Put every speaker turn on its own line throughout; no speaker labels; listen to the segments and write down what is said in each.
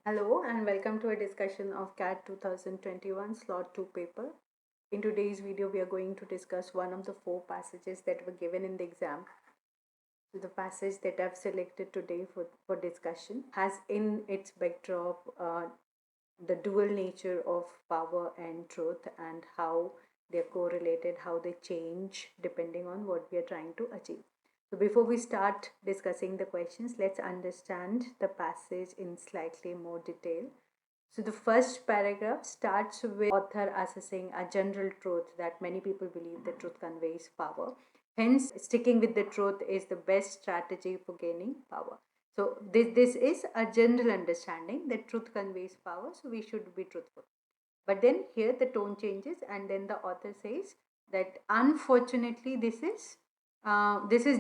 Hello and welcome to a discussion of CAT 2021 Slot 2 paper. In today's video, we are going to discuss one of the four passages that were given in the exam. So the passage that I've selected today for discussion has in its backdrop the dual nature of power and truth and how they're correlated, how they change depending on what we are trying to achieve. So before we start discussing the questions, let's understand the passage in slightly more detail. So the first paragraph starts with author assessing a general truth that many people believe the truth conveys power. Hence, sticking with the truth is the best strategy for gaining power. So this is a general understanding that truth conveys power, so we should be truthful. But then here the tone changes, and then the author says that unfortunately this is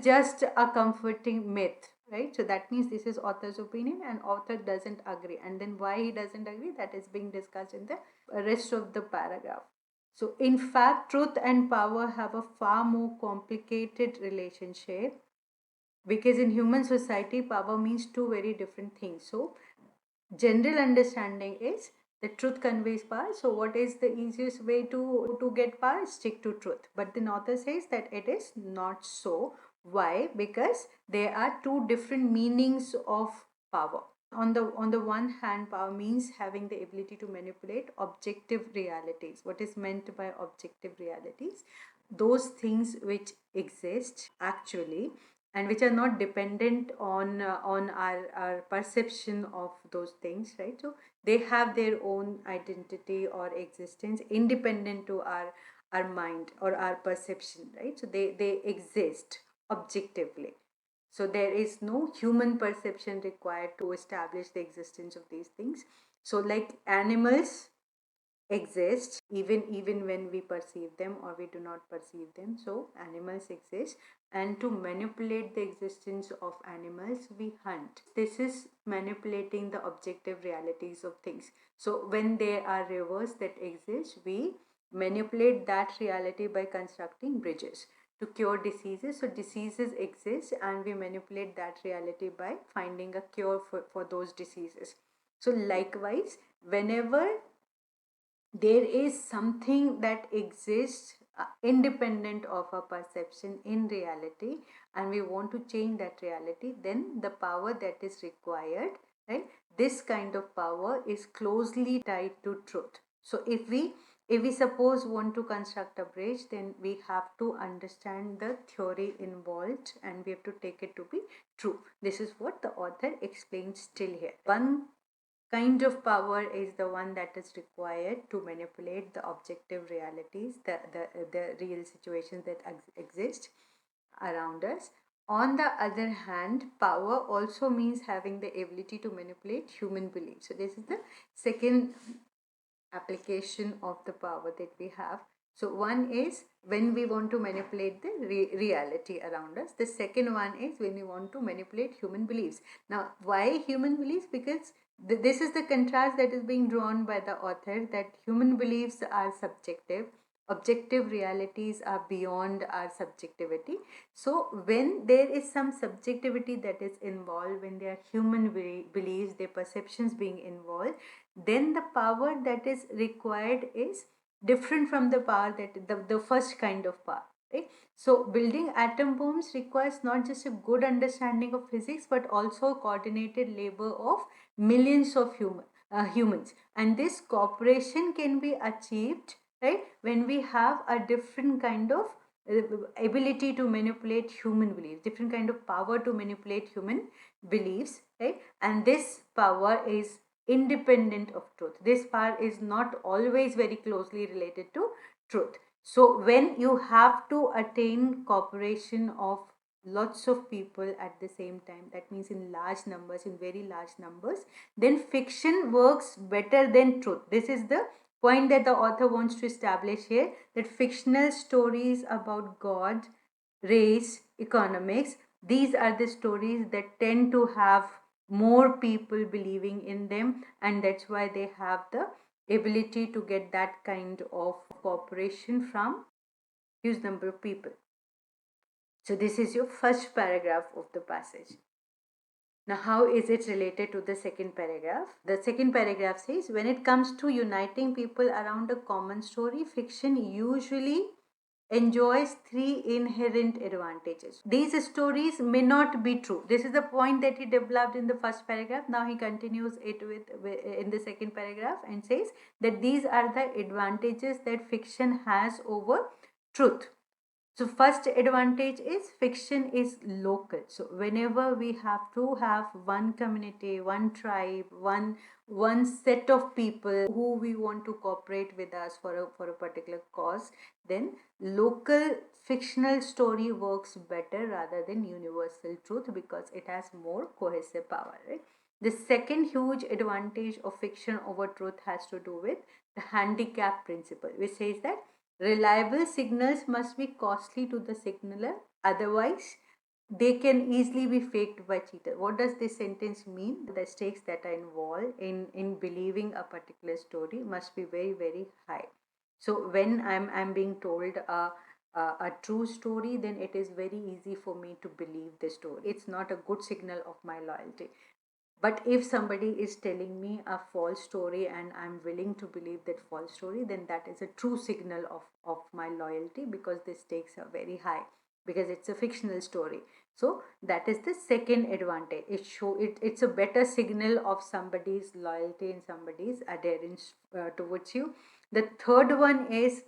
just a comforting myth, right? So that means this is author's opinion, and author doesn't agree. And then why he doesn't agree, that is being discussed in the rest of the paragraph. So in fact, truth and power have a far more complicated relationship because in human society, power means two very different things. So general understanding is the truth conveys power. So what is the easiest way to get power? Stick to truth. But the author says that it is not so. Why? Because there are two different meanings of power. On the one hand, power means having the ability to manipulate objective realities. What is meant by objective realities? Those things which exist actually and which are not dependent on our perception of those things, right? So they have their own identity or existence independent to our mind or our perception, right? So they exist objectively. So there is no human perception required to establish the existence of these things. So like animals exist even when we perceive them or we do not perceive them. So animals exist, and to manipulate the existence of animals we hunt. This is manipulating the objective realities of things. So when there are rivers that exist, we manipulate that reality by constructing bridges to cure diseases. So diseases exist and we manipulate that reality by finding a cure for those diseases. So likewise, whenever there is something that exists independent of our perception in reality and we want to change that reality, then the power that is required, right, this kind of power is closely tied to truth. So if we suppose want to construct a bridge, then we have to understand the theory involved and we have to take it to be true. This is what the author explains still here. One kind of power is the one that is required to manipulate the objective realities, the real situations that exist around us. On the other hand, power also means having the ability to manipulate human beliefs. So this is the second application of the power that we have. So one is when we want to manipulate the reality around us. The second one is when we want to manipulate human beliefs. Now why human beliefs? Because this is the contrast that is being drawn by the author, that human beliefs are subjective, objective realities are beyond our subjectivity. So when there is some subjectivity that is involved, when there are human beliefs, their perceptions being involved, then the power that is required is different from the power that the first kind of power, right? So building atom bombs requires not just a good understanding of physics but also coordinated labor of millions of humans, and this cooperation can be achieved, right, when we have a different kind of ability to manipulate human beliefs, different kind of power to manipulate human beliefs, right? And this power is independent of truth. This power is not always very closely related to truth. So when you have to attain cooperation of lots of people at the same time, that means in large numbers, in very large numbers, then fiction works better than truth. This is the point that the author wants to establish here, that fictional stories about God, race, economics, these are the stories that tend to have more people believing in them, and that's why they have the ability to get that kind of cooperation from huge number of people. So this is your first paragraph of the passage. Now, how is it related to the second paragraph? The second paragraph says, when it comes to uniting people around a common story, fiction usually enjoys three inherent advantages. These stories may not be true. This is the point that he developed in the first paragraph. Now he continues it with in the second paragraph and says that these are the advantages that fiction has over truth. So first advantage is fiction is local. So whenever we have to have one community, one tribe, one set of people who we want to cooperate with us for a particular cause, then local fictional story works better rather than universal truth because it has more cohesive power, right? The second huge advantage of fiction over truth has to do with the handicap principle, which says that reliable signals must be costly to the signaler, otherwise, they can easily be faked by cheaters. What does this sentence mean? The stakes that are involved in believing a particular story must be very, very high. So, when I'm being told a true story, then it is very easy for me to believe the story. It's not a good signal of my loyalty. But if somebody is telling me a false story and I'm willing to believe that false story, then that is a true signal of my loyalty because the stakes are very high because it's a fictional story. So that is the second advantage. It's a better signal of somebody's loyalty and somebody's adherence towards you. The third one is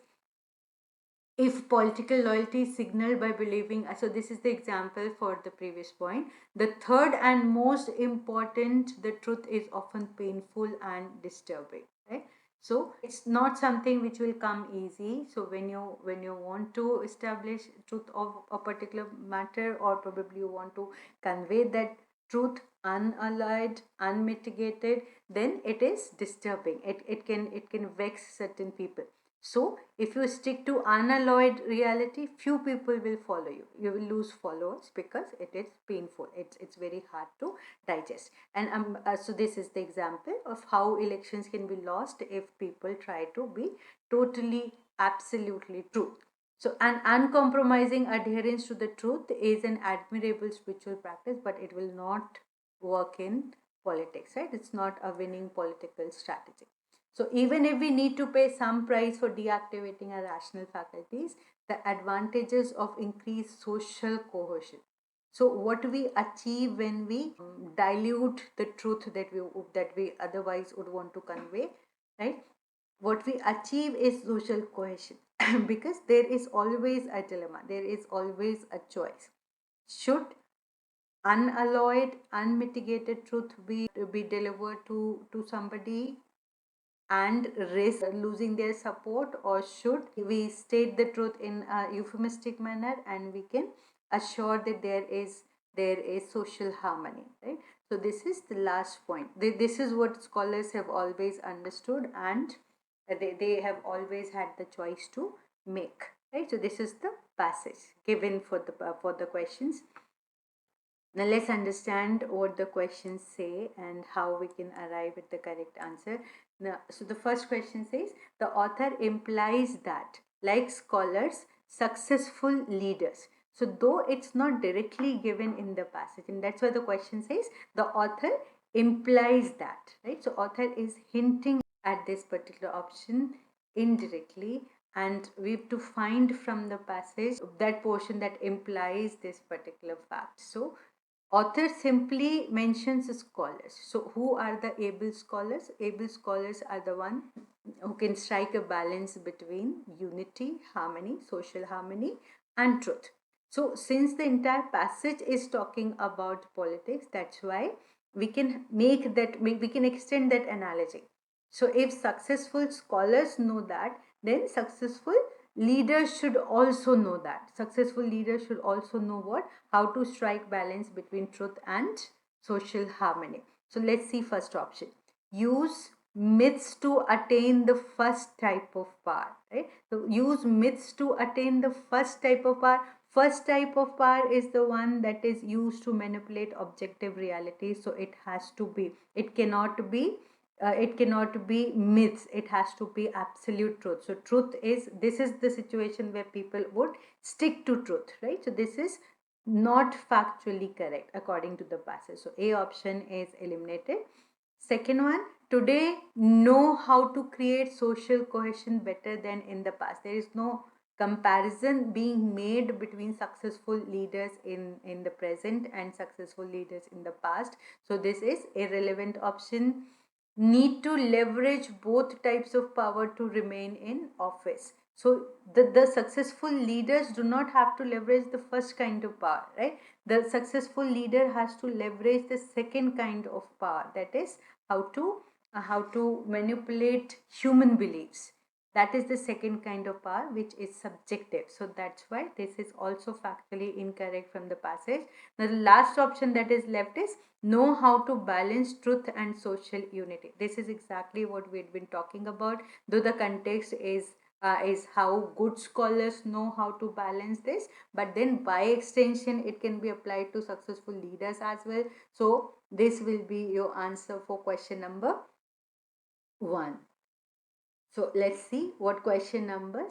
if political loyalty is signaled by believing, so this is the example for the previous point. The third and most important, the truth is often painful and disturbing, right? So it's not something which will come easy. So when you want to establish truth of a particular matter, or probably you want to convey that truth unalloyed, unmitigated, then it is disturbing. It can vex certain people. So, if you stick to unalloyed reality, few people will follow you. You will lose followers because it is painful. It's very hard to digest. And so this is the example of how elections can be lost if people try to be totally, absolutely true. So, an uncompromising adherence to the truth is an admirable spiritual practice, but it will not work in politics, right? It's not a winning political strategy. So even if we need to pay some price for deactivating our rational faculties, the advantages of increased social cohesion. So what we achieve when we dilute the truth that we otherwise would want to convey, right? What we achieve is social cohesion because there is always a dilemma, there is always a choice. Should unalloyed, unmitigated truth be delivered to somebody and risk losing their support, or should we state the truth in a euphemistic manner and we can assure that there is social harmony, right? So this is the last point. This is what scholars have always understood, and they have always had the choice to make, right? So this is the passage given for the questions. Now let's understand what the questions say and how we can arrive at the correct answer. Now, so the first question says, the author implies that, like scholars, successful leaders. So though it's not directly given in the passage, and that's why the question says, the author implies that, right? So author is hinting at this particular option indirectly, and we have to find from the passage that portion that implies this particular fact. So author simply mentions scholars. So who are the able scholars? Able scholars are the one who can strike a balance between unity, harmony, social harmony, and truth. So since the entire passage is talking about politics, that's why we can extend that analogy. So if successful scholars know that, then successful leaders should also know that. Successful leaders should also know what? How to strike balance between truth and social harmony. So let's see first option. Use myths to attain the first type of power, right? So use myths to attain the first type of power. First type of power is the one that is used to manipulate objective reality. So it has to be, it cannot be myths, it has to be absolute truth. So this is the situation where people would stick to truth, right? So this is not factually correct according to the passage. So A option is eliminated. Second one, today know how to create social cohesion better than in the past. There is no comparison being made between successful leaders in the present and successful leaders in the past. So this is irrelevant option. Need to leverage both types of power to remain in office. So the successful leaders do not have to leverage the first kind of power, right? The successful leader has to leverage the second kind of power, that is how to manipulate human beliefs. That is the second kind of power, which is subjective. So that's why this is also factually incorrect from the passage. Now the last option that is left is know how to balance truth and social unity. This is exactly what we've been talking about, though the context is how good scholars know how to balance this, but then by extension it can be applied to successful leaders as well. So this will be your answer for question number 1. So let's see what question number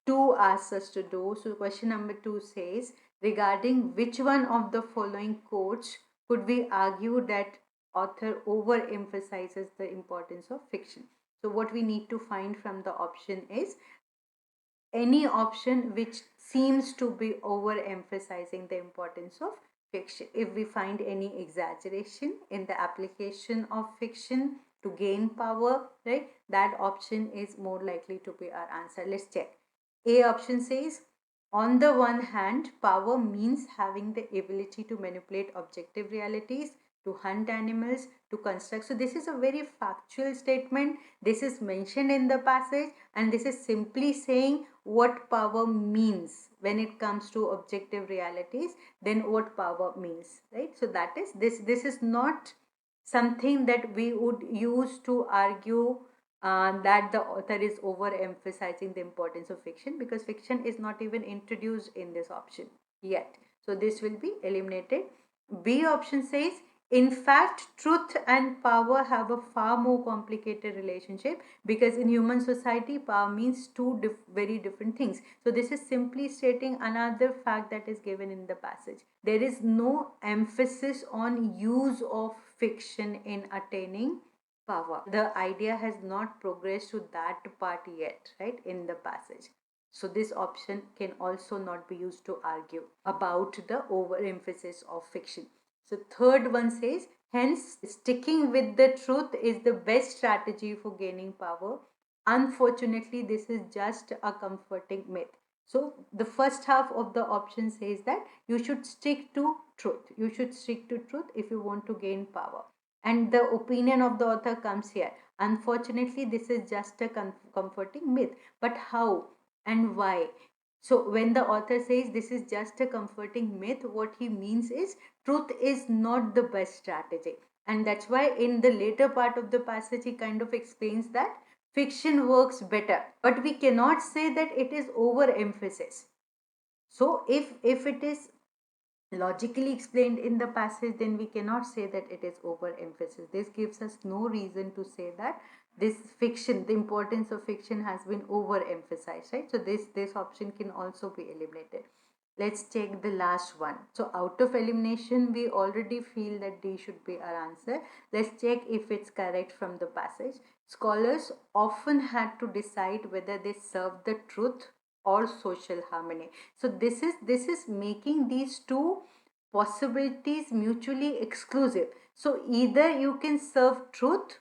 2 asks us to do. So question number 2 says, regarding which one of the following quotes could we argue that author overemphasizes the importance of fiction? So what we need to find from the option is any option which seems to be overemphasizing the importance of fiction. If we find any exaggeration in the application of fiction to gain power, right, that option is more likely to be our answer. Let's check. A option says, on the one hand, power means having the ability to manipulate objective realities, to hunt animals, to construct. So this is a very factual statement. This is mentioned in the passage, and this is simply saying what power means when it comes to objective realities, then what power means, right? So that is this is not something that we would use to argue that the author is overemphasizing the importance of fiction, because fiction is not even introduced in this option yet. So this will be eliminated. B option says, in fact, truth and power have a far more complicated relationship, because in human society, power means two very different things. So this is simply stating another fact that is given in the passage. There is no emphasis on use of fiction in attaining power. The idea has not progressed to that part yet, right, in the passage. So this option can also not be used to argue about the overemphasis of fiction. So third one says, hence sticking with the truth is the best strategy for gaining power. Unfortunately, this is just a comforting myth. So the first half of the option says that you should stick to truth. You should stick to truth if you want to gain power. And the opinion of the author comes here. Unfortunately, this is just a comforting myth. But how and why? So when the author says this is just a comforting myth, what he means is truth is not the best strategy. And that's why in the later part of the passage, he kind of explains that fiction works better. But we cannot say that it is overemphasis. So if it is logically explained in the passage, then we cannot say that it is overemphasis. This gives us no reason to say that this fiction, the importance of fiction has been overemphasized, right? So this option can also be eliminated. Let's check the last one. So out of elimination, we already feel that D should be our answer. Let's check if it's correct from the passage. Scholars often had to decide whether they serve the truth or social harmony. So this is making these two possibilities mutually exclusive. So either you can serve truth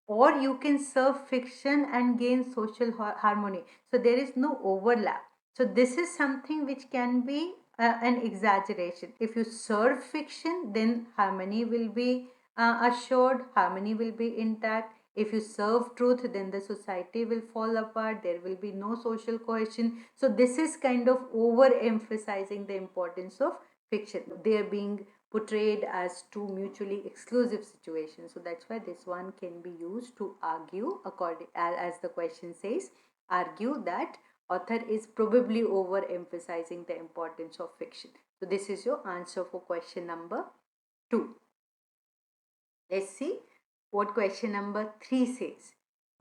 or you can serve fiction and gain social harmony. So there is no overlap. So this is something which can be an exaggeration. If you serve fiction, then harmony will be assured, harmony will be intact. If you serve truth, then the society will fall apart, there will be no social cohesion. So this is kind of overemphasizing the importance of fiction. They are being portrayed as two mutually exclusive situations. So that's why this one can be used to argue, according as the question says, argue that author is probably overemphasizing the importance of fiction. So this is your answer for question number 2. Let's see what question number 3 says.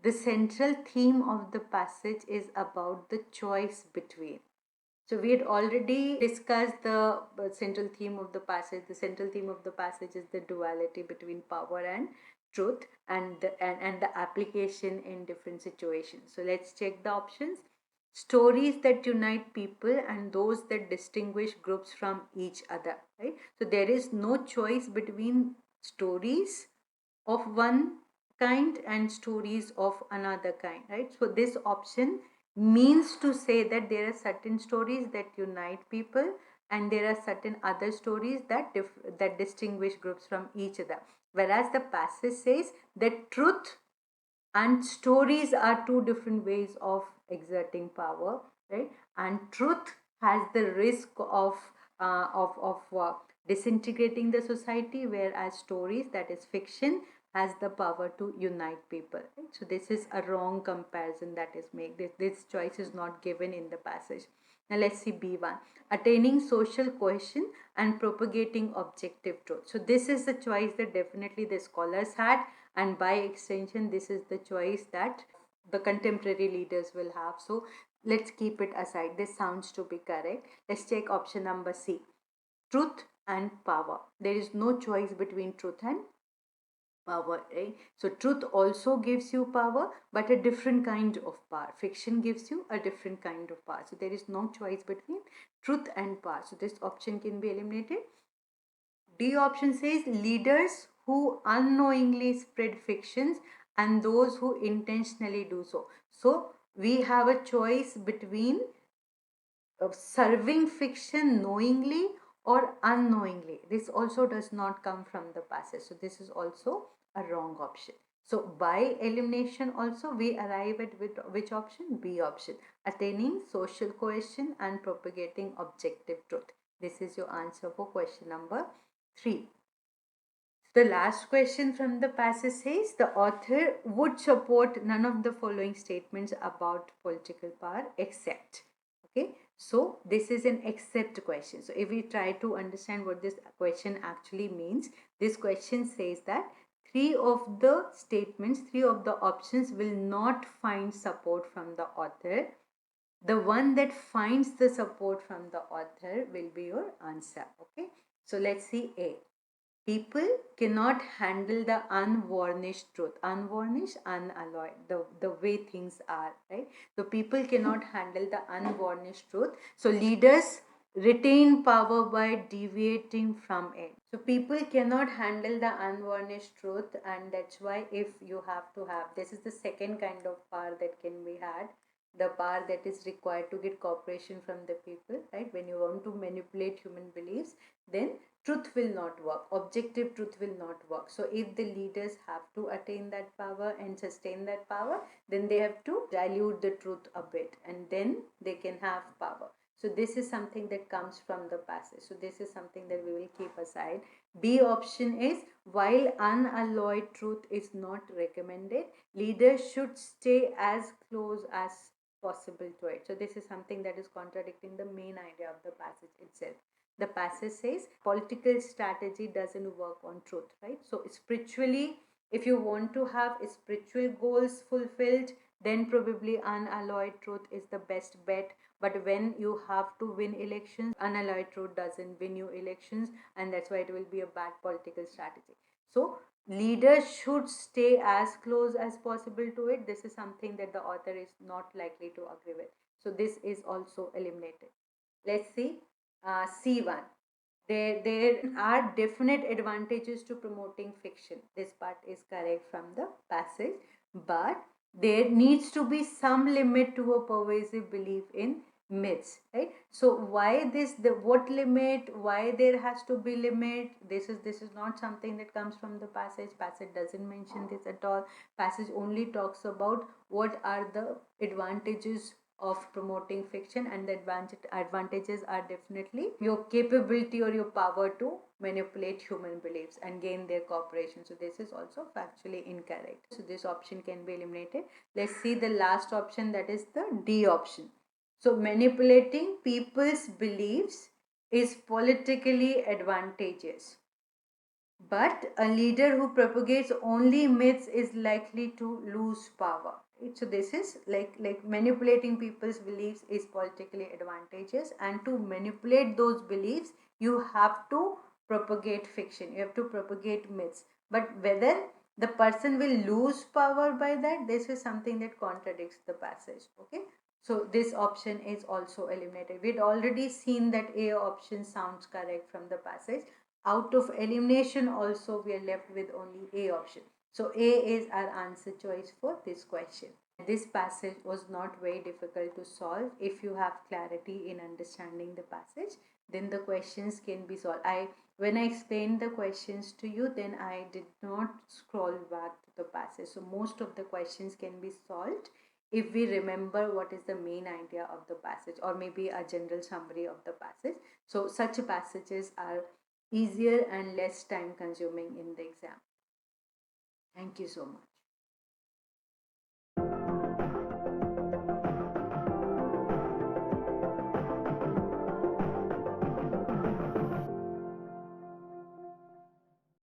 The central theme of the passage is about the choice between. So we had already discussed the central theme of the passage. The central theme of the passage is the duality between power and truth, and the application in different situations. So let's check the options. Stories that unite people and those that distinguish groups from each other, right? So there is no choice between stories of one kind and stories of another kind, right? So this option means to say that there are certain stories that unite people and there are certain other stories that distinguish groups from each other, whereas the passage says that truth and stories are two different ways of exerting power, right? And truth has the risk of disintegrating the society, whereas stories, that is fiction, has the power to unite people, right? So this is a wrong comparison that is made. This choice is not given in the passage. Now let's see B1. Attaining social cohesion and propagating objective truth. So this is the choice that definitely the scholars had, and by extension this is the choice that the contemporary leaders will have. So let's keep it aside. This sounds to be correct. Let's check option number C. Truth and power. There is no choice between truth and power, right? So truth also gives you power, but a different kind of power. Fiction gives you a different kind of power. So there is no choice between truth and power. So this option can be eliminated. D option says leaders who unknowingly spread fictions and those who intentionally do so. So we have a choice between serving fiction knowingly or unknowingly. This also does not come from the passage. So this is also a wrong option. So by elimination also we arrive at which option? B option. Attaining social cohesion and propagating objective truth. This is your answer for question number 3. The last question from the passage says the author would support none of the following statements about political power except. Okay, so this is an except question. So if we try to understand what this question actually means, this question says that three of the statements, three of the options will not find support from the author. The one that finds the support from the author will be your answer. Okay, so let's see A. People cannot handle the unvarnished truth. Unvarnished, unalloyed, the way things are, right? So people cannot handle the unvarnished truth. So leaders retain power by deviating from it. So people cannot handle the unvarnished truth, and that's why if you have to have, this is the second kind of power that can be had, the power that is required to get cooperation from the people, right? When you want to manipulate human beliefs, then truth will not work, objective truth will not work. So if the leaders have to attain that power and sustain that power, then they have to dilute the truth a bit and then they can have power. So this is something that comes from the passage. So this is something that we will keep aside. B option is, while unalloyed truth is not recommended, leaders should stay as close as possible to it. So this is something that is contradicting the main idea of the passage itself. The passage says political strategy doesn't work on truth, right? So spiritually, if you want to have spiritual goals fulfilled, then probably unalloyed truth is the best bet. But when you have to win elections, unalloyed truth doesn't win you elections, and that's why it will be a bad political strategy. So leaders should stay as close as possible to it. This is something that the author is not likely to agree with. So this is also eliminated. Let's see C1. There are definite advantages to promoting fiction. This part is correct from the passage, but there needs to be some limit to a pervasive belief in myths, right? So why this, the what limit, why there has to be limit? This is not something that comes from the passage doesn't mention this at all. Passage only talks about what are the advantages of promoting fiction, and the advantages are definitely your capability or your power to manipulate human beliefs and gain their cooperation. So this is also factually incorrect. So this option can be eliminated. Let's see the last option, that is the D option. So manipulating people's beliefs is politically advantageous, but a leader who propagates only myths is likely to lose power. Right? So this is like manipulating people's beliefs is politically advantageous, and to manipulate those beliefs you have to propagate fiction, you have to propagate myths. But whether the person will lose power by that, this is something that contradicts the passage. Okay, so this option is also eliminated. We'd already seen that A option sounds correct from the passage. Out of elimination also we are left with only A option. So A is our answer choice for this question. This passage was not very difficult to solve. If you have clarity in understanding the passage, then the questions can be solved. When I explained the questions to you, then I did not scroll back to the passage. So most of the questions can be solved if we remember what is the main idea of the passage, or maybe a general summary of the passage. So such passages are easier and less time consuming in the exam. Thank you so much.